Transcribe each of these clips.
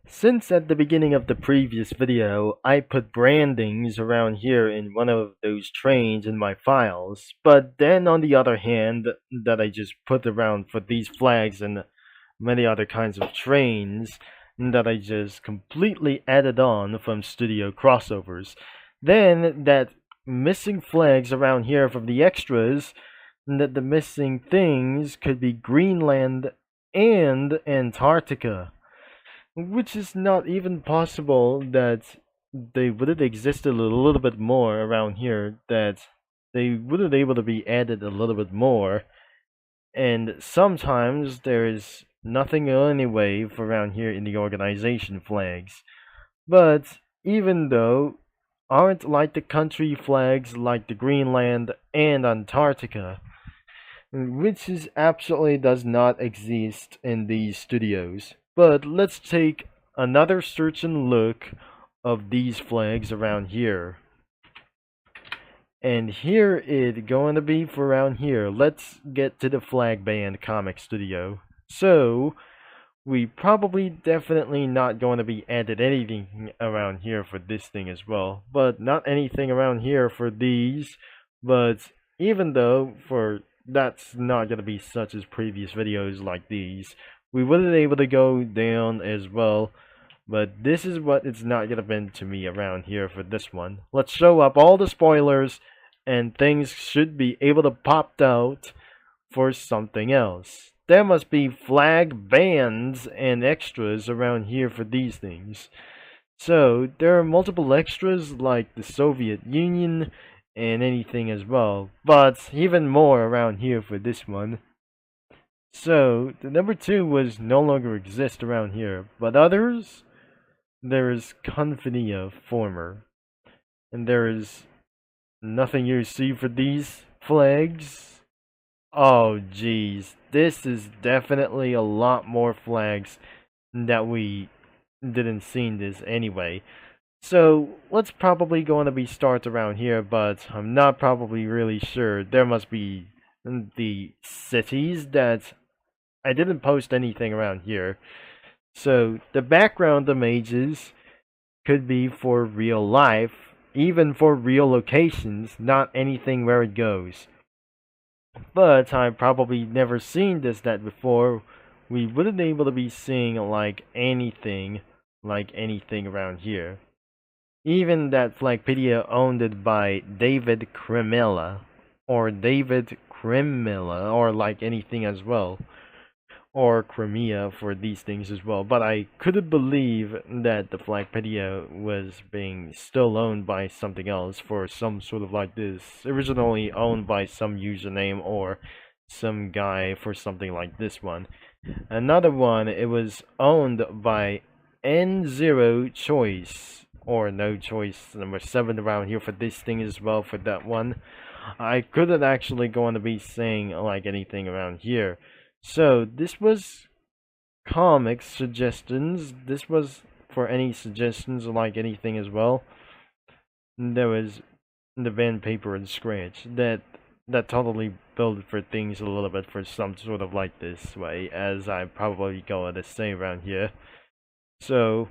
Since at the beginning of the previous video, I put brandings around here in one of those trains in my files, but then on the other hand, that I just put around for these flags and many other kinds of trains that I just completely added on from studio crossovers. Then that missing flags around here from the extras, that the missing things could be Greenland and Antarctica, which is not even possible that they wouldn't existed a little bit more around here, that they wouldn't able to be added a little bit more. And sometimes there is nothing anyway for around here in the organization flags. But even though aren't like the country flags like the Greenland and Antarctica, which is absolutely does not exist in these studios. But let's take another search and look of these flags around here. And here it going to be for around here. Let's get to the flag band comic studio. So we probably definitely not going to be added anything around here for this thing as well, but not anything around here for these. But even though for that's not going to be such as previous videos like these, we wouldn't able to go down as well. But this is what it's not going to be to me around here for this one. Let's show up all the spoilers, and things should be able to pop out for something else. There must be flag bands and extras around here for these things. So there are multiple extras like the Soviet Union and anything as well, but even more around here for this one. So the number 2 was no longer exist around here, but others, there is Confinia former, and there is nothing you see for these flags. Oh geez, this is definitely a lot more flags that we didn't see in this anyway. So let's probably going to be start around here, but I'm not probably really sure. There must be the cities that I didn't post anything around here. So the background images could be for real life, even for real locations, not anything where it goes. But I've probably never seen that before. We wouldn't be able to be seeing like anything around here. Even that Flagpedia owned by David Kremilla, or David Kremilla, or like anything as well, or Crimea for these things as well. But I couldn't believe that the Flagpedia was being still owned by something else for some sort of like this. Originally owned by some username or some guy for something like this one. Another one, it was owned by N0 Choice, or No Choice number 7 around here for this thing as well for that one. I couldn't actually go on to be saying like anything around here. So this was comic suggestions. This was for any suggestions like anything as well. There was the band paper and scratch that totally built for things a little bit for some sort of like this way, as I probably go to say around here. So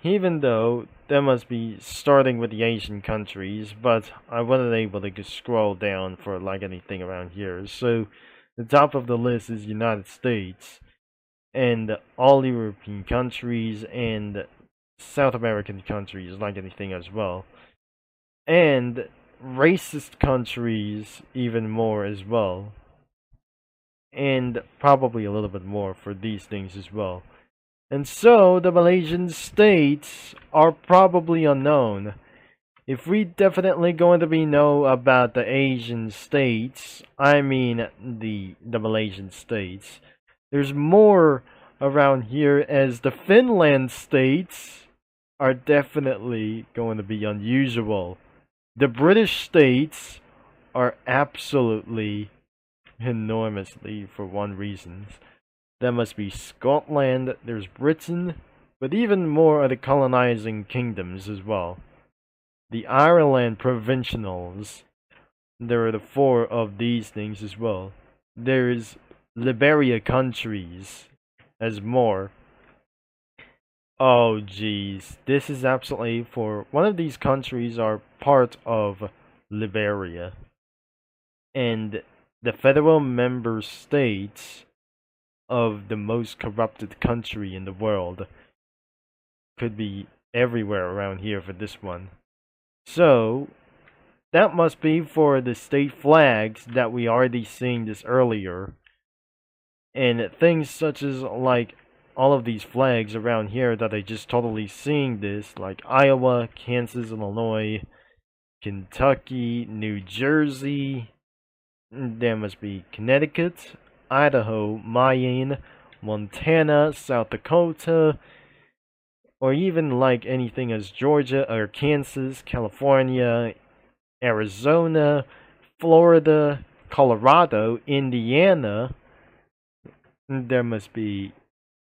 even though there must be starting with the Asian countries, but I wasn't able to just scroll down for like anything around here. So the top of the list is United States and all European countries and South American countries, like anything as well. And racist countries even more as well. And probably a little bit more for these things as well. And so the Malaysian states are probably unknown. If we definitely going to be know about the Asian states, I mean the Malaysian states, there's more around here as the Finland states are definitely going to be unusual. The British states are absolutely enormously for one reason. There must be Scotland, there's Britain, but even more are the colonizing kingdoms as well. The Ireland provincials, there are the 4 of these things as well. There's Liberia countries as more. Oh geez, this is absolutely for one of these countries are part of Liberia, and the federal member states of the most corrupted country in the world could be everywhere around here for this one. So that must be for the state flags that we already seen this earlier, and things such as like all of these flags around here that I just totally seeing this, like Iowa, Kansas, Illinois, Kentucky, New Jersey, there must be Connecticut, Idaho, Maine, Montana, South Dakota, or even like anything as Georgia or Kansas, California, Arizona, Florida, Colorado, Indiana. There must be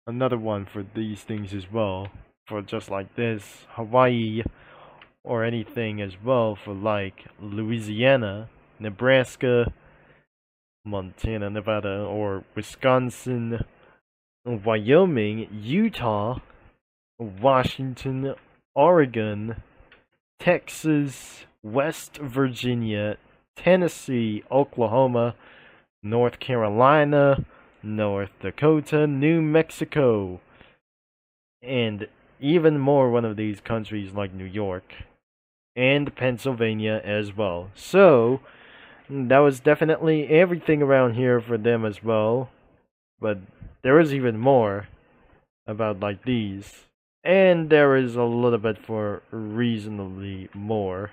another one for these things as well, for just like this, Hawaii, or anything as well for like Louisiana, Nebraska, Montana, Nevada, or Wisconsin, Wyoming, Utah, Washington, Oregon, Texas, West Virginia, Tennessee, Oklahoma, North Carolina, North Dakota, New Mexico, and even more one of these countries like New York and Pennsylvania as well. So, that was definitely everything around here for them as well. But there is even more about like these. And there is a little bit for reasonably more.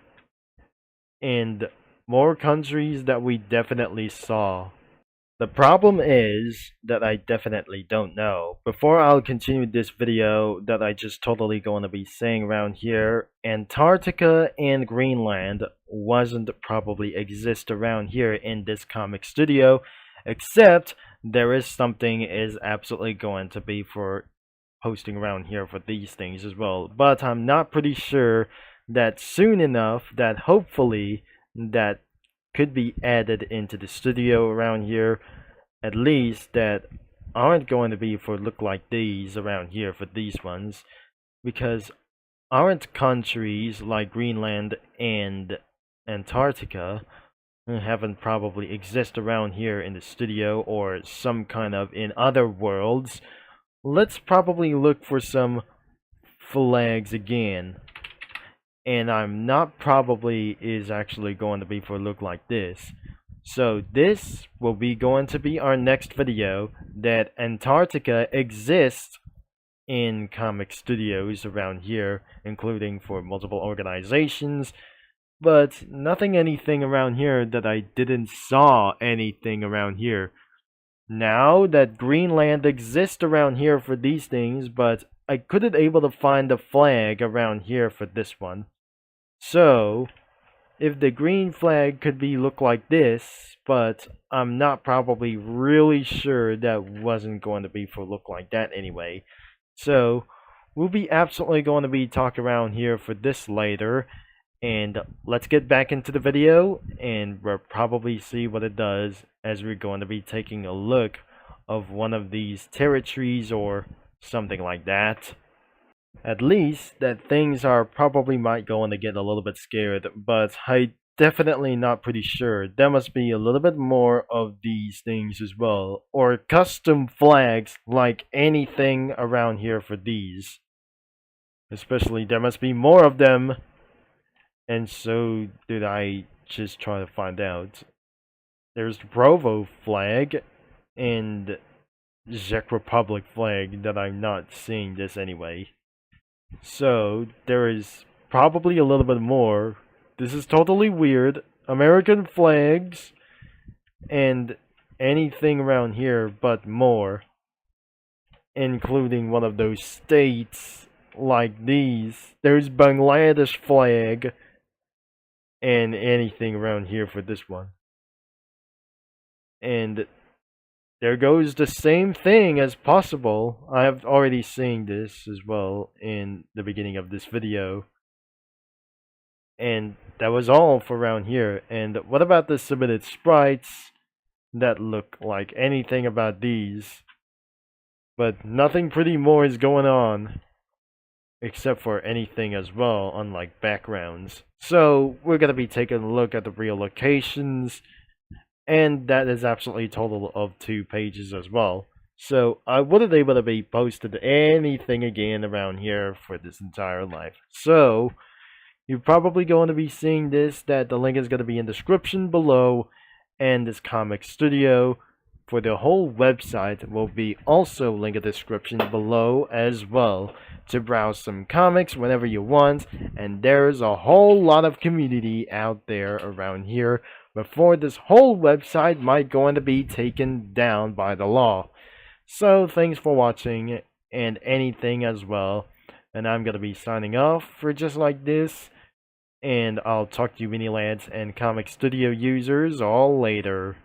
And more countries that we definitely saw. The problem is that I definitely don't know. Before I'll continue this video that I just totally going to be saying around here, Antarctica and Greenland wasn't probably exist around here in this comic studio, except there is something is absolutely going to be for posting around here for these things as well. But I'm not pretty sure that soon enough that hopefully that could be added into the studio around here, at least that aren't going to be for look like these around here for these ones, because aren't countries like Greenland and Antarctica haven't probably exist around here in the studio or some kind of in other worlds. Let's probably look for some flags again, and I'm not probably is actually going to be for look like this. So this will be going to be our next video, that Antarctica exists in comic studios around here, including for multiple organizations, but nothing anything around here that I didn't saw anything around here. Now that Greenland exists around here for these things, but I couldn't able to find the flag around here for this one. So, if the green flag could be look like this, but I'm not probably really sure that wasn't going to be for look like that anyway. So, we'll be absolutely going to be talking around here for this later. And let's get back into the video, and we'll probably see what it does as we're going to be taking a look of one of these territories or something like that. At least that things are probably might going to get a little bit scared, but I definitely not pretty sure. There must be a little bit more of these things as well, or custom flags like anything around here for these. Especially there must be more of them. And so did I just try to find out. There's the Provo flag and Czech Republic flag that I'm not seeing this anyway. So there is probably a little bit more. This is totally weird. American flags and anything around here but more. Including one of those states like these. There's Bangladesh flag. And anything around here for this one. And there goes the same thing as possible. I have already seen this as well in the beginning of this video. And that was all for around here. And what about the submitted sprites that look like anything about these? But nothing pretty more is going on. except for anything as well, unlike backgrounds. So we're gonna be taking a look at the real locations, and that is absolutely a total of 2 pages as well. So I wouldn't able to be posted anything again around here for this entire life. So you're probably going to be seeing this, that the link is going to be in the description below, and this comic studio for the whole website will be also linked in the description below as well, to browse some comics whenever you want. And there's a whole lot of community out there around here before this whole website might going to be taken down by the law. So thanks for watching and anything as well, and I'm gonna be signing off for just like this, and I'll talk to you mini lads and comic studio users all later.